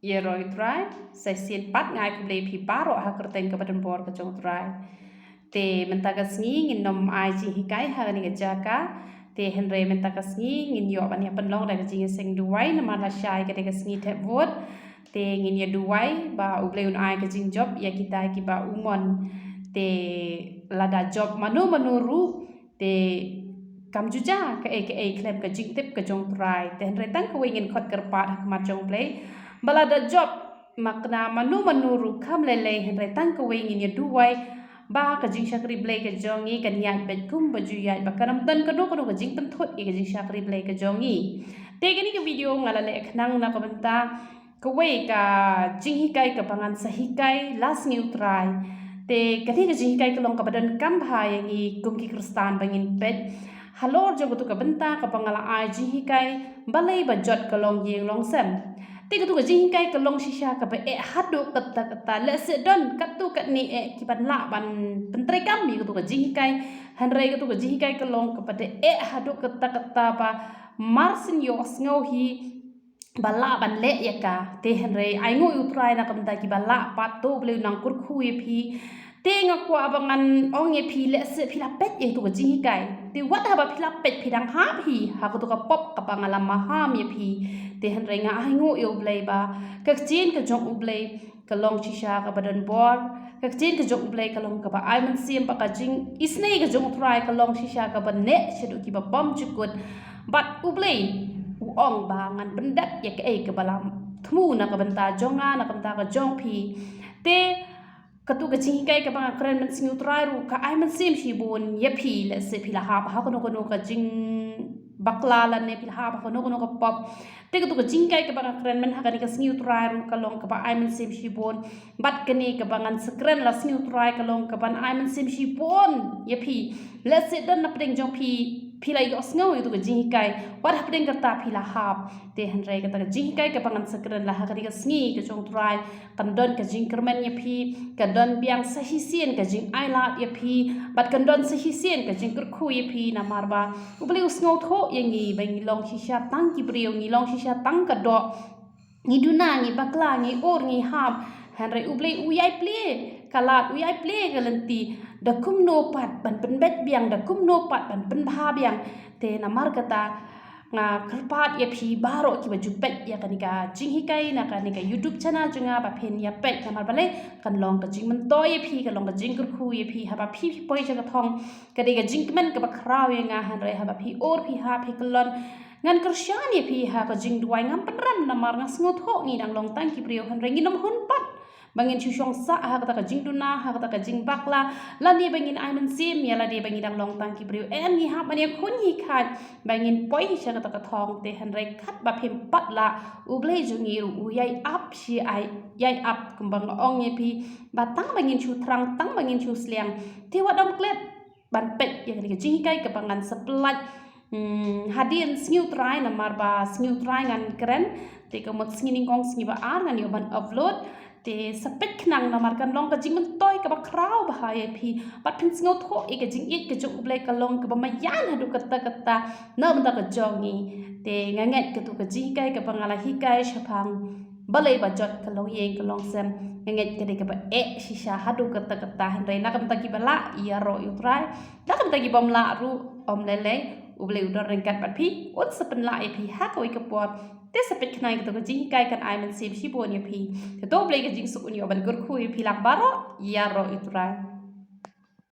Yeroi trai sai sien pat ngai ku blei phi paro ha kerteng ke badan bor ke jong trai te mentakas ngi ngin nom ai ji hikai ha ni jaka te henre mentakas ngi ngin yo ban ya penlong da ji sing duai na mala shai ke de ngi te vot te ngin ya duai ba u blei un ai ke jing job ya kita ki ba umon te lada job manu ru te kam juja ke klem ke jing tip ke jong trai te henre tang ko ingin khot kerpat ha ma jong blei balada job makna manu kam lele henre tang ko ingin ya duai ba ka jing shakri blai ke jongi kan ya bet kum baju ya ba kanam tan ka do ka jing tan thot ke jing shakri blai ke jongi te gani ke video ngala le khnang na ka banta ka wei ka jing hikai ka pangan sahikai last new try te kani ka jing hikai ka long ka badan kam bha yangi kum ki kristan bangin pet halor jo tu ka banta ka pangala ai jing hikai balai ba jot ka long yeng long sem tiga tu gajing kai kelong shisha ka be hadu kata le se don katu kat ni ki ban la ban pentre kami tu gajing kai hanre tu gajing kai kelong ka pade hadu kata ba marsin yo sngo hi bala ban le ya ka te hanre ai ngo utrai na kam ta ki bala pa to ble nang kur khu ye phi te nga kwa abangan ong ye phi le se phi la pet ye tu gajing kai te wat ha ba phi la pet phi dang ha phi ha ko tu ka pop ka pangala ma ha mi phi te han renga ai ngo yo blai ba ka chin ka jong u blai ka long chisha ka badan bor ka chin ka jong u blai ka long ka ba ai man sim pa ka jing isnei ka jong try ka long chisha ka ba ne shedu ki ba bom chukut bat u blai u ong ba ngan bendat ya ka balam thmu na ka banta jonga na ka banta ka jong phi te katu ka jing kai ka ba kren man singu try ru ka ai man sim shi bon ye phi le se phi la ha ba ko no ka jing bakla la ne phi ha ba ko no ka pop te ka tu ka jing kai ka ba kren man ha ka ni ka singu try ru ka long ka ba ai man sim shi bon bat ka ni ka ba ngan skren la singu try ka long ka ban ai man sim shi bon ye phi le se dan na pdeng jong phi la yo sngo yu tu ka jing kai wat ha pdeng ka ta phi la hap te han re ka ta jing kai ka ba ngan skren la ha ka ni ka sngi ka jong try kan don ka jing kermen ye phi ka don biang sahi sien ka jing ai la ye phi bat kan don sahi sien ka jing kur khu ye phi na marba ubli usngo tho ye ngi ba ngi long shisha tang ki brio ngi long shisha tang ka do ngi duna ngi bakla ngi or ngi hap han re ubli uyai ple kalat uyai ple galanti da kum no pat ban pen bet biang da kum no pat ban pen bha biang te na mar kata nga kerpat ya phi baro ki baju pet ya kanika jing hikai na kanika YouTube channel junga ba phen ya pet na mar bale kan long ka jing man to ye phi ka long ka jing kur khu ye phi ha ba phi poi ja ka thong ka de ka jing men ka ba kraw ye nga han re ha ba phi or phi ha phi kalon ngan kersyani ye phi ha ka jing duai ngam penram na mar ngas ngot ho ni dang long tang ki brio han re ngi nom hun pat bangin chushong sa ha kata ka jing duna ha kata ka jing bakla la ni bangin ai man sim ya la ni bangin dang long tang ki brio en ni ha mane khun hi khat bangin poi hi cha kata ka thong te han re khat ba phim pat la u ble jungi u yai up shi ai yai up kumbang ong ye phi ba tang bangin chu thrang tang bangin chu sliang te wa dom klet ban pet ya ka jing kai ka bangan seplat hadin sniu try na marba sniu try ngan keren te ka mot snining kong sni ba ar ngan yo ban upload te sapek knang na mar kan long ka jing man toy ka ba kraw ba ha ye phi pat phin sngo tho e ka jing ik ka jong ble ka long ka ba ma yan hadu kata na man ta ka jongi te nganget ka tu ka jing kai ka pangala hi kai shapang balai ba jot ka long yeng ka long sem nganget ka de ka ba shisha hadu kata han re na kam ta ki bala ya ro yu try na kam ta ki bom la ru om lele uble udor rengkat bat phi ot sepen la e phi ha ko ik pot te sepet knai ka to jing kai kan ai man sim shi bon ye phi to ble ka jing su un yo ban gur khu ye phi lak baro ya ro utrai